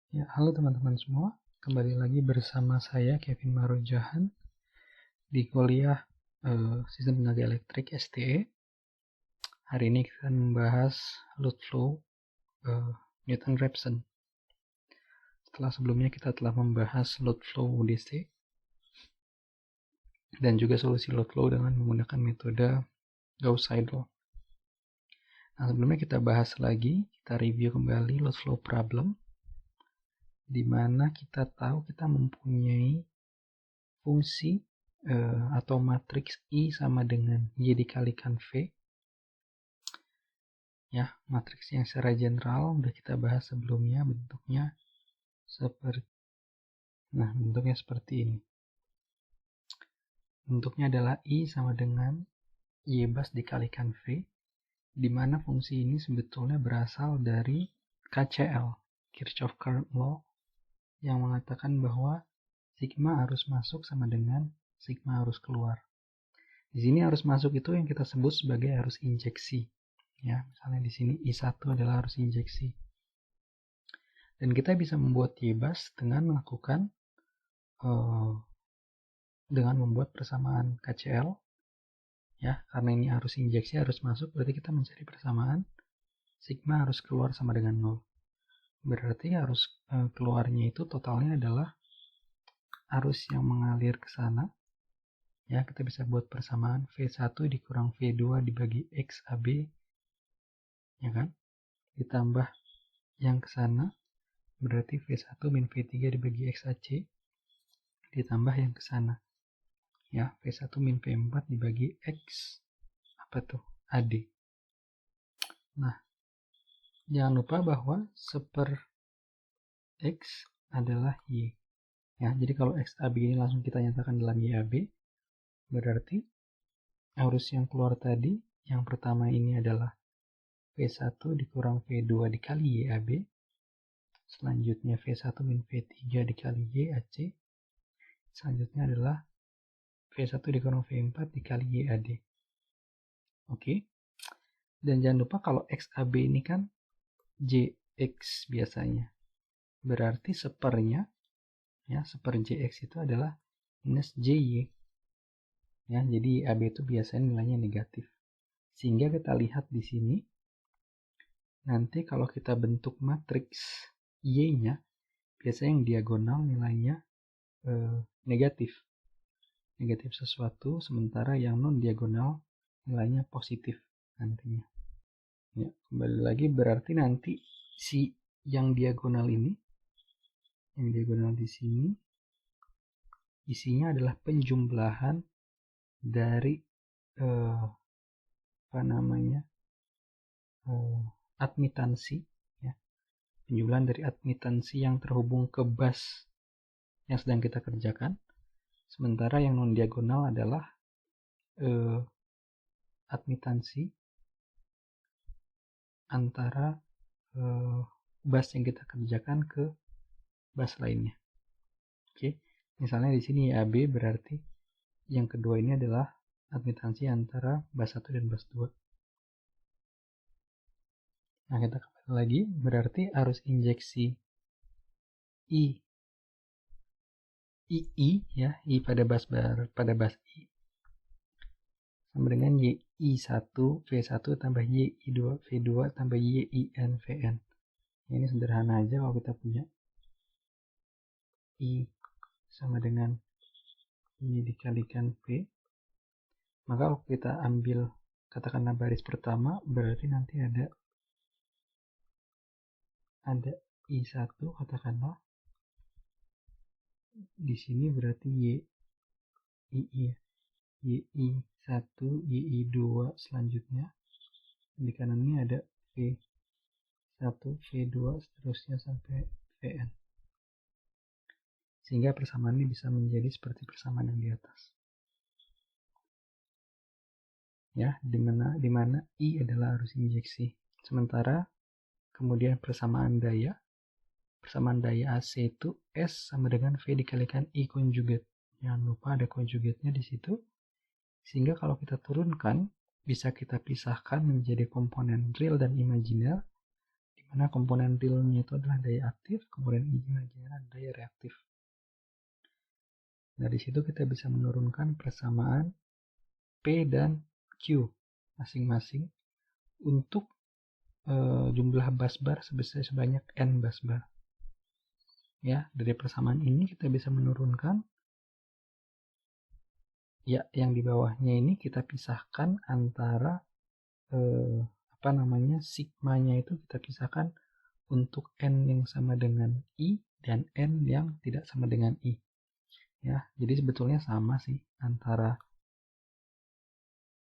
Ya, halo teman-teman semua. Kembali lagi bersama saya Kevin Marujahan di kuliah Sistem Tenaga Elektrik STE. Hari ini kita akan membahas load flow Newton-Raphson. Setelah sebelumnya kita telah membahas load flow DC dan juga solusi load flow dengan menggunakan metode Gauss-Seidel. Nah, sebelumnya kita bahas lagi, kita review kembali load flow problem, di mana kita tahu kita mempunyai fungsi atau matriks I sama dengan Y dikalikan V. Ya, matriks yang secara general udah kita bahas sebelumnya, bentuknya seperti ini. Bentuknya adalah I sama dengan Y bas dikalikan V, di mana fungsi ini sebetulnya berasal dari KCL, Kirchhoff Current Law, yang mengatakan bahwa sigma arus masuk sama dengan sigma arus keluar. Di sini arus masuk itu yang kita sebut sebagai arus injeksi. Ya, misalnya di sini I1 adalah arus injeksi. Dan kita bisa membuat Y-bus dengan melakukan membuat persamaan KCL. Ya, karena ini arus injeksi, arus masuk, berarti kita mencari persamaan sigma arus keluar sama dengan 0. Berarti arus keluarnya itu totalnya adalah arus yang mengalir ke sana. Ya, kita bisa buat persamaan V1 dikurang V2 dibagi XAB, ya kan? Ditambah yang ke sana, berarti V1 min V3 dibagi XAC, ditambah yang ke sana. Ya, V1 min V4 dibagi X, AD. Nah, jangan lupa bahwa seper X adalah Y. Ya, jadi kalau XAB ini langsung kita nyatakan dalam YAB, berarti arus yang keluar tadi, yang pertama ini adalah V1 dikurang V2 dikali YAB, selanjutnya V1 min V3 dikali YAC, selanjutnya adalah V1 dikurang V4 dikali YAD. Oke. Dan jangan lupa kalau XAB ini kan JX biasanya. Berarti sepernya, ya, seper JX itu adalah minus JY. Ya, jadi AB itu biasanya nilainya negatif. Sehingga kita lihat di sini, nanti kalau kita bentuk matriks Y-nya, biasanya yang diagonal nilainya negatif. Negatif sesuatu, sementara yang non-diagonal nilainya positif nantinya. Ya, kembali lagi berarti nanti si yang diagonal ini, yang diagonal di sini, isinya adalah penjumlahan dari admitansi, ya, penjumlahan dari admitansi yang terhubung ke bus yang sedang kita kerjakan, sementara yang non diagonal adalah admitansi antara bus yang kita kerjakan ke bus lainnya. Oke, misalnya di sini AB berarti yang kedua ini adalah admitansi antara bus 1 dan bus 2. Nah, kita kembali lagi, berarti arus injeksi I ya, I pada bus I sama dengan YI1 V1 tambah YI2 V2 tambah YIN VN. Ini sederhana aja kalau kita punya I sama dengan Y dikalikan V, maka kalau kita ambil katakanlah baris pertama, berarti nanti ada I1 katakanlah di sini, berarti YI1, YI2 selanjutnya, di kanan ini ada V1, V2 seterusnya sampai VN, sehingga persamaan ini bisa menjadi seperti persamaan yang di atas, ya, dimana I adalah arus injeksi, sementara kemudian persamaan daya AC itu S sama dengan V dikalikan I konjugat. Jangan lupa ada konjugatnya di situ. Sehingga kalau kita turunkan, bisa kita pisahkan menjadi komponen real dan imajiner, di dimana komponen realnya itu adalah daya aktif, komponen imajiner adalah daya reaktif. Dari situ kita bisa menurunkan persamaan P dan Q masing-masing untuk jumlah busbar sebanyak N busbar. Ya, dari persamaan ini kita bisa menurunkan, ya, yang di bawahnya ini kita pisahkan antara sigmanya itu kita pisahkan untuk N yang sama dengan I dan N yang tidak sama dengan I. Ya, jadi sebetulnya sama sih antara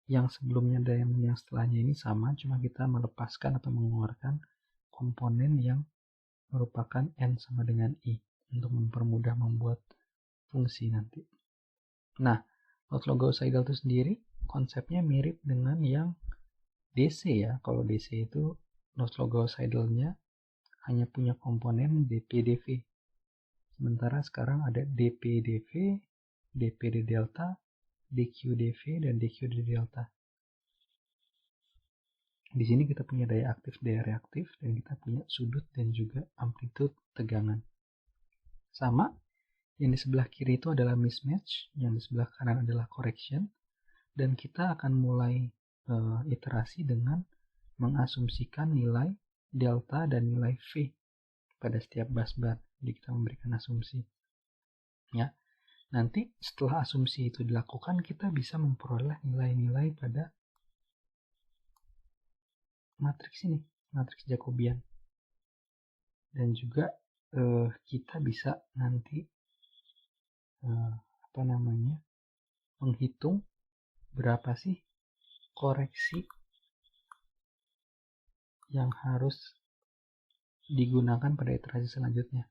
yang sebelumnya dan yang setelahnya ini sama, cuma kita melepaskan atau mengeluarkan komponen yang merupakan N sama dengan I untuk mempermudah membuat fungsi nanti. Nah, Loss-Lagrange itu sendiri konsepnya mirip dengan yang DC ya. Kalau DC itu Loss-Lagrange hanya punya komponen dP/dV. Sementara sekarang ada dP/dV, dP/d delta, dQ/dV, dan dQ/d delta. Di sini kita punya daya aktif, daya reaktif, dan kita punya sudut dan juga amplitude tegangan. Sama, yang di sebelah kiri itu adalah mismatch, yang di sebelah kanan adalah correction, dan kita akan mulai iterasi dengan mengasumsikan nilai delta dan nilai V pada setiap busbar. Jadi kita memberikan asumsi. Ya, nanti setelah asumsi itu dilakukan, kita bisa memperoleh nilai-nilai pada matriks ini, matriks Jacobian. Dan juga kita bisa nanti menghitung berapa sih koreksi yang harus digunakan pada iterasi selanjutnya.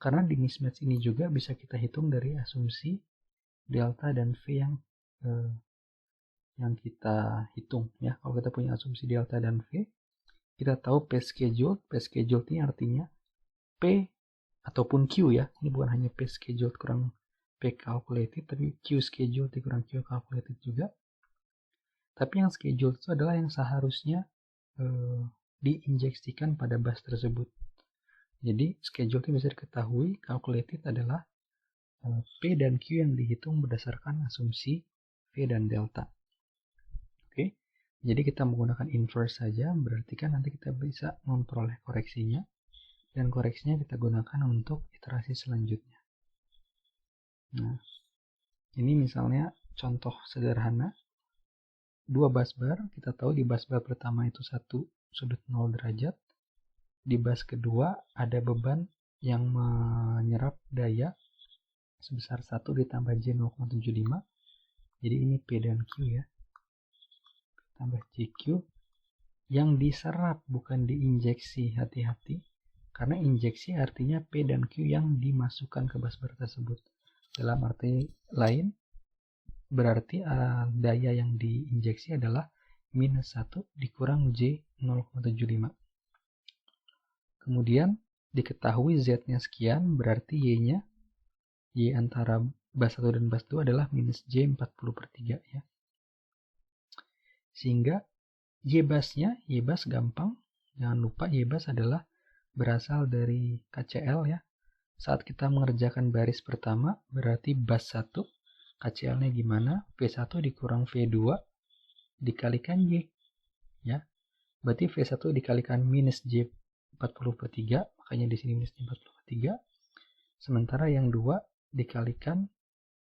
Karena di mismatch ini juga bisa kita hitung dari asumsi delta dan V yang kita hitung ya. Kalau kita punya asumsi delta dan V, kita tahu P scheduled. P scheduled ini artinya P ataupun Q ya. Ini bukan hanya P scheduled kurang P calculated, tapi Q scheduled dikurang Q calculated juga. Tapi yang scheduled itu adalah yang seharusnya diinjeksikan pada bus tersebut. Jadi scheduled itu bisa diketahui, calculated adalah P dan Q yang dihitung berdasarkan asumsi V dan delta. Oke, jadi kita menggunakan inverse saja, berarti kan nanti kita bisa memperoleh koreksinya, dan koreksinya kita gunakan untuk iterasi selanjutnya. Nah, ini misalnya contoh sederhana, 2 busbar, kita tahu di busbar pertama itu 1 sudut 0 derajat, di bus kedua ada beban yang menyerap daya sebesar 1 ditambah J 0,75, jadi ini P dan Q ya, tambah JQ, yang diserap bukan diinjeksi, hati-hati, karena injeksi artinya P dan Q yang dimasukkan ke busbar tersebut. Dalam arti lain, berarti daya yang diinjeksi adalah minus 1 dikurang J 0,75. Kemudian diketahui Z-nya sekian, berarti Y-nya, Y antara bus 1 dan bus 2 adalah minus J 40/3 ya. Sehingga Y-busnya, Y-bus gampang, jangan lupa Y-bus adalah berasal dari KCL ya. Saat kita mengerjakan baris pertama, berarti bus 1, KCL-nya gimana? V1 dikurang V2 dikalikan Y. Ya. Berarti V1 dikalikan minus J 40/3, makanya di sini minus J 40/3. Sementara yang 2 dikalikan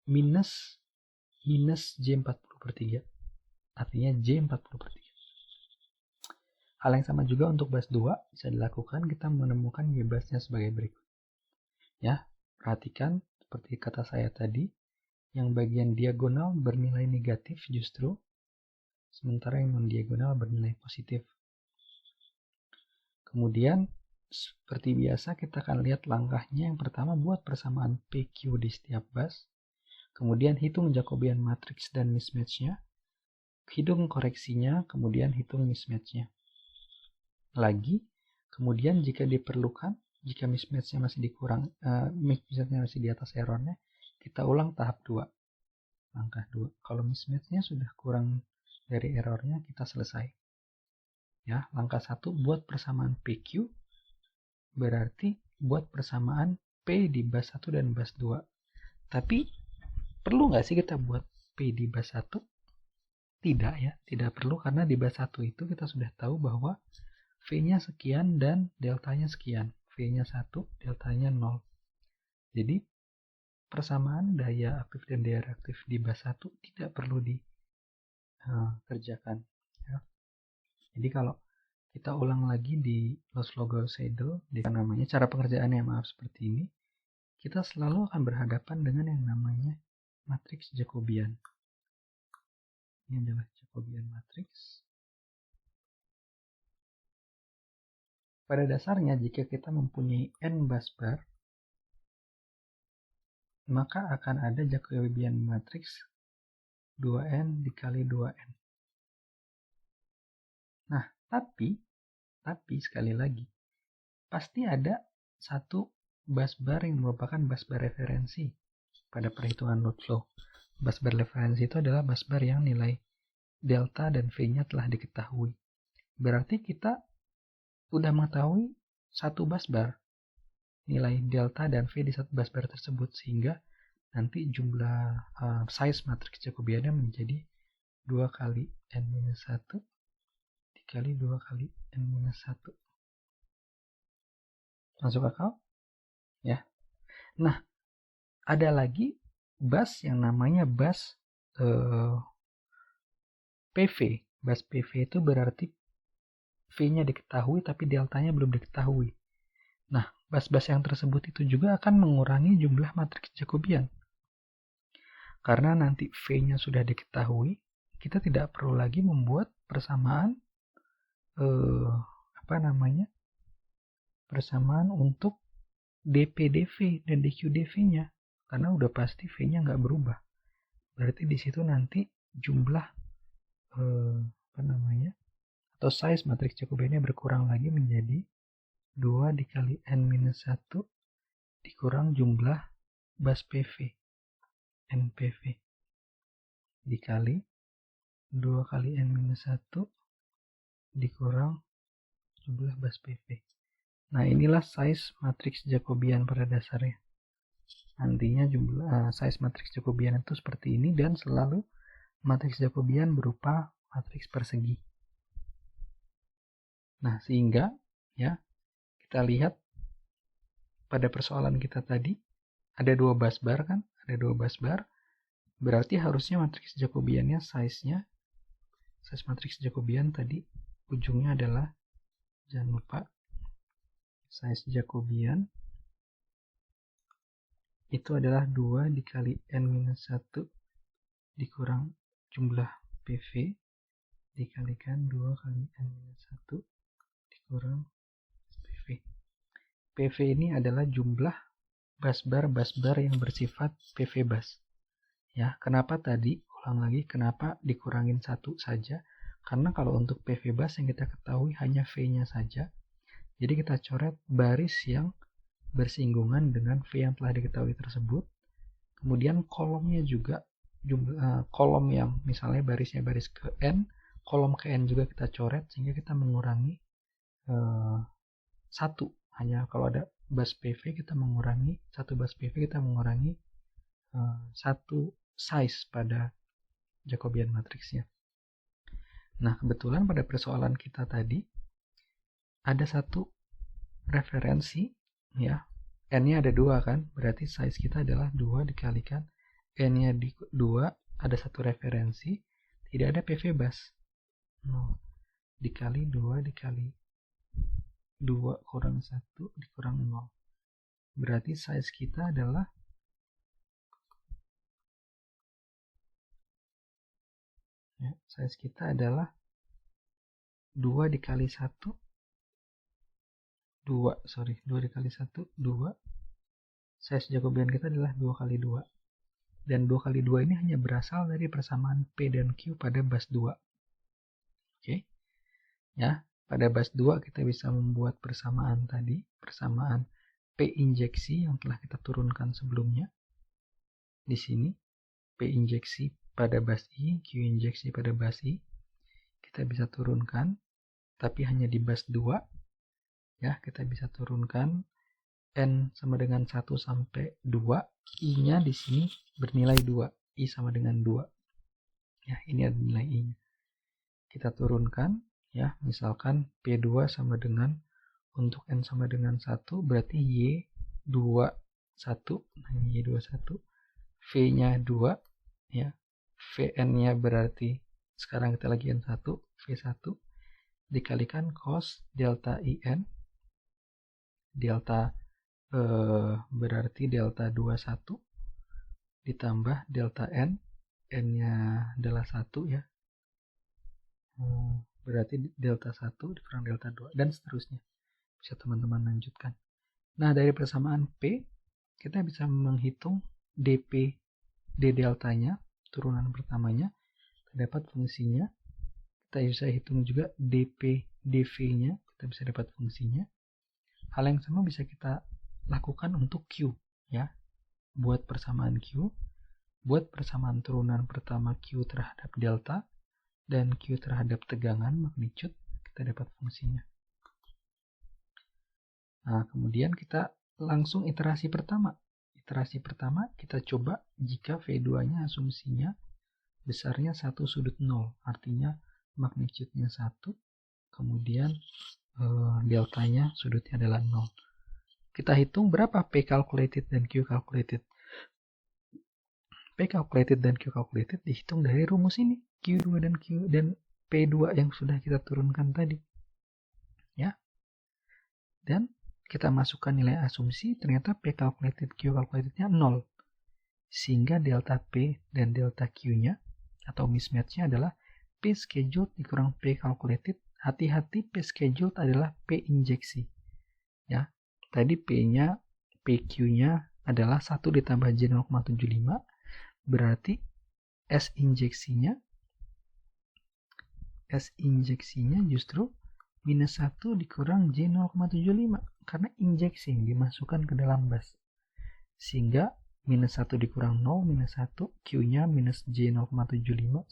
minus J 40/3. Artinya J 40/3. Hal yang sama juga untuk bus 2 bisa dilakukan, kita menemukan Y-busnya sebagai berikut. Ya, perhatikan seperti kata saya tadi, yang bagian diagonal bernilai negatif justru, sementara yang non-diagonal bernilai positif. Kemudian, seperti biasa kita akan lihat langkahnya. Yang pertama, buat persamaan PQ di setiap bus. Kemudian hitung Jacobian matrix dan mismatch-nya. Hitung koreksinya, kemudian hitung mismatch-nya. Lagi, kemudian jika diperlukan, jika mismatch-nya masih mismatch-nya masih di atas errornya, kita ulang tahap 2. Langkah 2. Kalau mismatch-nya sudah kurang dari errornya, kita selesai. Ya, langkah 1 buat persamaan PQ, berarti buat persamaan P di bus 1 dan bus 2. Tapi perlu nggak sih kita buat P di bus 1? Tidak ya, tidak perlu karena di bus 1 itu kita sudah tahu bahwa V-nya sekian dan deltanya sekian. V-nya 1, deltanya 0. Jadi persamaan daya aktif dan daya reaktif di bus 1 tidak perlu dikerjakan. Ya. Jadi kalau kita ulang lagi di Loss-Log-Seidel, namanya cara pengerjaannya maaf seperti ini, kita selalu akan berhadapan dengan yang namanya matriks Jacobian. Ini adalah Jacobian matrix. Pada dasarnya jika kita mempunyai n bus bar, maka akan ada Jacobian matrix 2n dikali 2n. Nah, tapi sekali lagi, pasti ada satu bus bar yang merupakan bus bar referensi pada perhitungan load flow. Bus bar referensi itu adalah bus bar yang nilai delta dan V-nya telah diketahui. Berarti kita udah mengetahui satu bus bar, nilai delta dan V di satu bus bar tersebut, sehingga nanti jumlah size matriks Jacobiannya menjadi 2 kali n-1 dikali 2 kali n-1. Masuk akal? Ya. Nah, ada lagi bus yang namanya bus PV. Bus PV itu berarti V-nya diketahui tapi deltanya belum diketahui. Nah, bus-bus yang tersebut itu juga akan mengurangi jumlah matriks Jacobian. Karena nanti V-nya sudah diketahui, kita tidak perlu lagi membuat persamaan persamaan untuk dP-dV dan dQ-dV-nya. Karena udah pasti V-nya nggak berubah. Berarti di situ nanti jumlah atau size matriks Jacobiannya berkurang lagi menjadi 2 dikali n-1 dikurang jumlah bus PV NPV dikali 2 kali n-1 dikurang jumlah bus PV. Nah, inilah size matriks Jacobian pada dasarnya. Nantinya jumlah size matriks Jacobian itu seperti ini, dan selalu matriks Jacobian berupa matriks persegi. Nah, sehingga ya kita lihat pada persoalan kita tadi ada 2 bus bar kan? Ada 2 bus bar. Berarti harusnya matriks Jacobiannya size matriks Jacobian tadi ujungnya adalah, jangan lupa, size Jacobian itu adalah 2 dikali n-1 dikurang jumlah PV dikalikan 2 kali n-1 dikurang PV. PV ini adalah jumlah bus bar yang bersifat PV bus. Ya, kenapa tadi, ulang lagi, kenapa dikurangin 1 saja? Karena kalau untuk PV bus yang kita ketahui hanya V-nya saja. Jadi kita coret baris yang bersinggungan dengan V yang telah diketahui tersebut. Kemudian kolomnya juga, kolom yang misalnya barisnya baris ke N, kolom ke N juga kita coret, sehingga kita mengurangi 1. Hanya kalau ada bus PV kita mengurangi 1 bus PV, kita mengurangi 1 size pada Jacobian matriksnya. Nah, kebetulan pada persoalan kita tadi ada 1 referensi, ya. N-nya ada 2 kan, berarti size kita adalah 2 dikalikan N-nya 2, ada 1 referensi, tidak ada PV bus. 0 dikali 2 dikali 2 kurang 1 dikurang 0. Berarti size kita adalah size kita adalah 2 dikali 1 2 dikali 1 2. Size Jacobian kita adalah 2 kali 2. Dan 2 kali 2 ini hanya berasal dari persamaan P dan Q pada bus 2. Oke. Ya, pada bus 2 kita bisa membuat persamaan tadi, persamaan P injeksi yang telah kita turunkan sebelumnya. Di sini P injeksi pada bus I, Q injeksi pada bus I. Kita bisa turunkan, tapi hanya di bus 2. Ya, kita bisa turunkan N sama dengan 1 sampai 2, I-nya di sini bernilai 2, I sama dengan 2. Ya, ini ada nilai I-nya. Kita turunkan, ya, misalkan P2 sama dengan, untuk N sama dengan 1, berarti Y21, nah Y21, V-nya 2, ya, Vn-nya berarti, sekarang kita lagi N1, V1, dikalikan cos delta IN, delta berarti delta 21 ditambah delta N, N-nya adalah 1 ya, berarti delta 1 dikurang delta 2, dan seterusnya. Bisa teman-teman lanjutkan. Nah, dari persamaan P, kita bisa menghitung dP, d deltanya, turunan pertamanya, dapat fungsinya. Kita bisa hitung juga dP, dV-nya, kita bisa dapat fungsinya. Hal yang sama bisa kita lakukan untuk Q, ya. Buat persamaan Q, buat persamaan turunan pertama Q terhadap delta dan Q terhadap tegangan magnitude, kita dapat fungsinya. Nah, kemudian kita langsung iterasi pertama. Iterasi pertama kita coba jika V2-nya asumsinya besarnya 1 sudut 0, artinya magnitude-nya 1, kemudian deltanya sudutnya adalah 0. Kita hitung berapa P calculated dan Q calculated. P calculated dan Q calculated dihitung dari rumus ini, Q2 dan P2 yang sudah kita turunkan tadi. Ya. Dan kita masukkan nilai asumsi, ternyata P calculated, Q calculated-nya 0. Sehingga delta P dan delta Q-nya atau mismatch-nya adalah P scheduled dikurang P calculated. Hati-hati, P scheduled adalah P injeksi. Ya. Tadi P-nya, PQ-nya adalah 1 ditambah J 0,75, berarti S injeksinya justru minus 1 dikurang J 0,75, karena injeksi yang dimasukkan ke dalam bus. Sehingga minus 1 dikurang 0, minus 1, Q-nya minus J 0,75,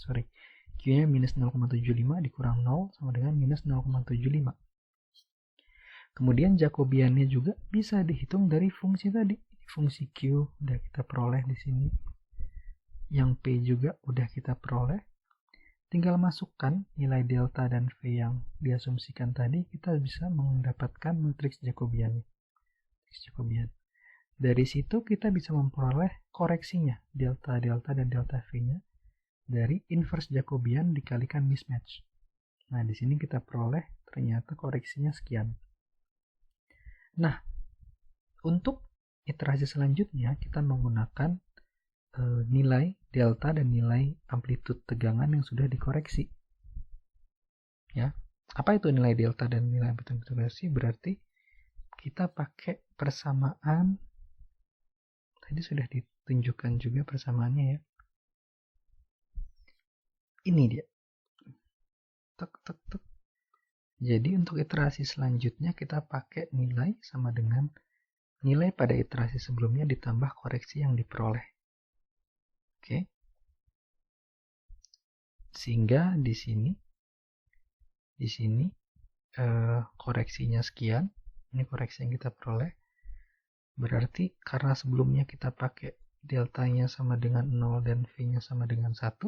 Q-nya minus 0,75 dikurang 0 sama dengan minus 0,75. Kemudian Jacobiannya juga bisa dihitung dari fungsi tadi. Fungsi Q udah kita peroleh di sini. Yang P juga udah kita peroleh. Tinggal masukkan nilai delta dan V yang diasumsikan tadi, kita bisa mendapatkan matriks Jacobian. Dari situ kita bisa memperoleh koreksinya, delta dan delta V-nya dari inverse Jacobian dikalikan mismatch. Nah, di sini kita peroleh ternyata koreksinya sekian. Nah, untuk iterasi selanjutnya kita menggunakan nilai delta dan nilai amplitude tegangan yang sudah dikoreksi. Ya, apa itu nilai delta dan nilai amplitude dikoreksi? Berarti kita pakai persamaan. Tadi sudah ditunjukkan juga persamaannya ya. Ini dia. Tek tek tek. Jadi untuk iterasi selanjutnya kita pakai nilai sama dengan nilai pada iterasi sebelumnya ditambah koreksi yang diperoleh. Oke. Sehingga di sini koreksinya sekian. Ini koreksi yang kita peroleh. Berarti karena sebelumnya kita pakai deltanya sama dengan 0 dan V-nya sama dengan 1.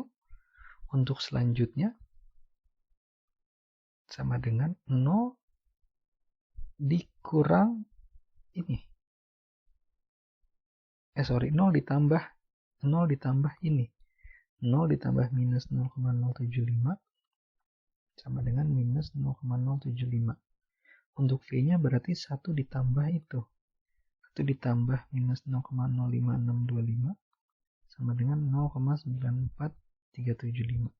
Untuk selanjutnya sama dengan 0 dikurang ini. 0 ditambah ini. 0 ditambah minus 0,075 sama dengan minus 0,075. Untuk V-nya berarti 1 ditambah itu. 1 ditambah minus 0,05625 sama dengan 0,94375.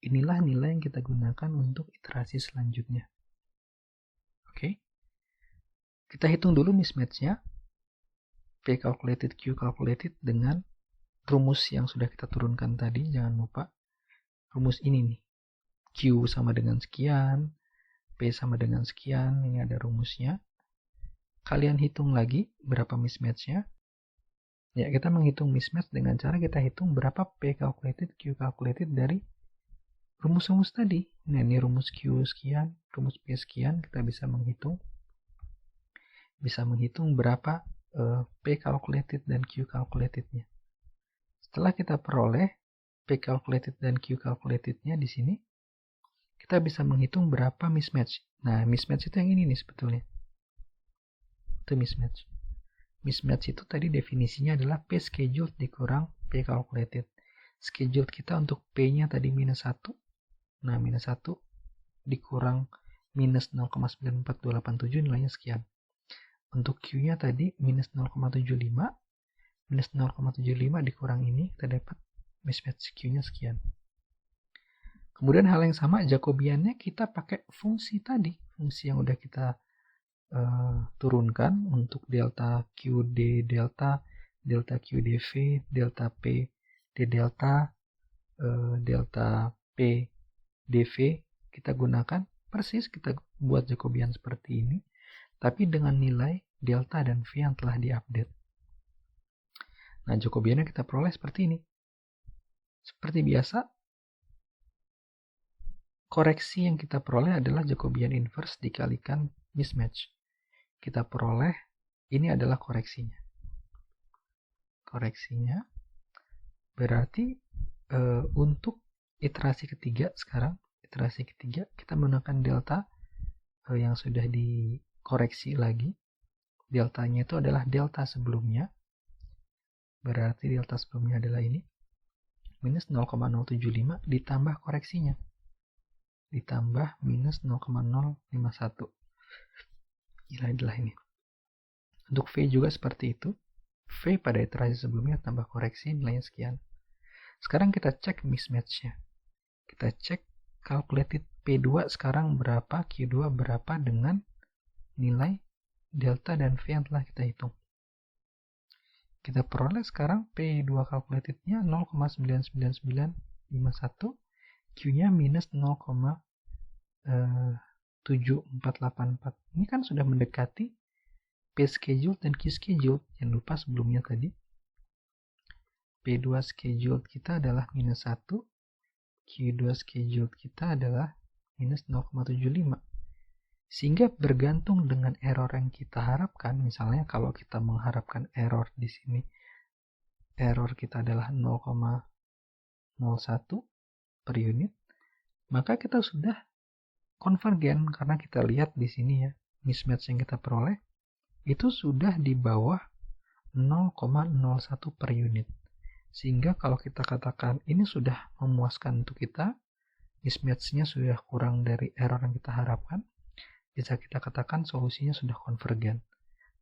Inilah nilai yang kita gunakan untuk iterasi selanjutnya. Oke. Kita hitung dulu mismatch-nya. P calculated, Q calculated dengan rumus yang sudah kita turunkan tadi. Jangan lupa rumus ini nih. Q sama dengan sekian, P sama dengan sekian. Ini ada rumusnya. Kalian hitung lagi berapa mismatch-nya. Ya, kita menghitung mismatch dengan cara kita hitung berapa P calculated, Q calculated dari rumus-rumus tadi. Nah, ini rumus Q sekian, rumus P sekian, kita bisa menghitung. bisa menghitung berapa P calculated dan Q calculatednya. Setelah kita peroleh P calculated dan Q calculatednya di sini, kita bisa menghitung berapa mismatch. Nah, mismatch itu yang ini nih sebetulnya. Itu mismatch. Mismatch itu tadi definisinya adalah P scheduled dikurang P calculated. Scheduled kita untuk P-nya tadi minus 1. Nah, minus 1 dikurang minus 0,94287 nilainya sekian. Untuk Q-nya tadi minus 0,75, minus 0,75 dikurang ini, kita dapat mismatch Q-nya sekian. Kemudian hal yang sama, Jacobiannya kita pakai fungsi tadi, fungsi yang udah kita turunkan untuk delta QD delta, delta QDV, delta P D delta, delta P DV, kita gunakan persis, kita buat Jacobian seperti ini, tapi dengan nilai delta dan V yang telah diupdate. Nah, Jacobiannya kita peroleh seperti ini. Seperti biasa, koreksi yang kita peroleh adalah Jacobian inverse dikalikan mismatch. Kita peroleh, ini adalah koreksinya. Koreksinya berarti untuk iterasi ketiga sekarang, iterasi ketiga kita menggunakan delta yang sudah dikoreksi lagi. Deltanya itu adalah delta sebelumnya. Berarti delta sebelumnya adalah ini. Minus 0,075 ditambah koreksinya. Ditambah minus 0,051. Ini adalah ini. Untuk V juga seperti itu. V pada iterasi sebelumnya tambah koreksi nilainya sekian. Sekarang kita cek mismatch-nya. Kita cek calculated P2 sekarang berapa, Q2 berapa dengan nilai delta dan V yang telah kita hitung. Kita peroleh sekarang P2 calculated-nya 0,99951, Q-nya minus 0,7484. Ini kan sudah mendekati P scheduled dan Q scheduled. Jangan lupa sebelumnya tadi P2 scheduled kita adalah minus 1, Q2 scheduled kita adalah minus 0,75. Sehingga bergantung dengan error yang kita harapkan, misalnya kalau kita mengharapkan error di sini, error kita adalah 0,01 per unit, maka kita sudah konvergen karena kita lihat di sini ya, mismatch yang kita peroleh itu sudah di bawah 0,01 per unit. Sehingga kalau kita katakan ini sudah memuaskan untuk kita, mismatch-nya sudah kurang dari error yang kita harapkan, bisa kita katakan solusinya sudah konvergen.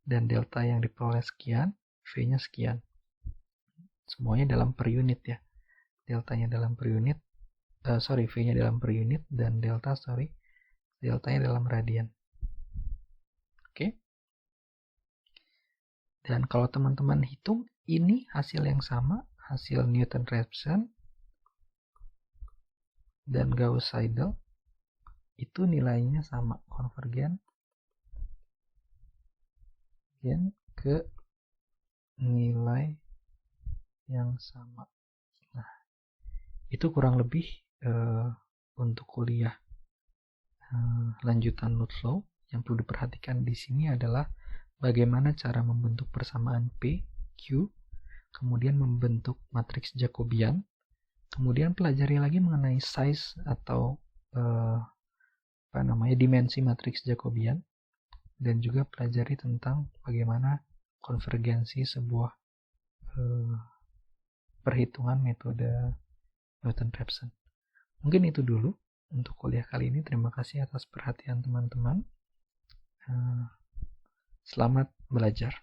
Dan delta yang diperoleh sekian, V-nya sekian. Semuanya dalam per unit ya. Deltanya dalam per unit, V-nya dalam per unit, dan deltanya dalam radian. Oke. Dan kalau teman-teman hitung, ini hasil yang sama, hasil Newton-Raphson dan Gauss-Seidel, itu nilainya sama, konvergen ke nilai yang sama. Nah, itu kurang lebih untuk kuliah lanjutan Ludlow. Yang perlu diperhatikan di sini adalah bagaimana cara membentuk persamaan P, Q, kemudian membentuk matriks Jacobian, kemudian pelajari lagi mengenai size atau dimensi matriks Jacobian, dan juga pelajari tentang bagaimana konvergensi sebuah perhitungan metode Newton-Raphson. Mungkin itu dulu untuk kuliah kali ini. Terima kasih atas perhatian teman-teman. Selamat belajar.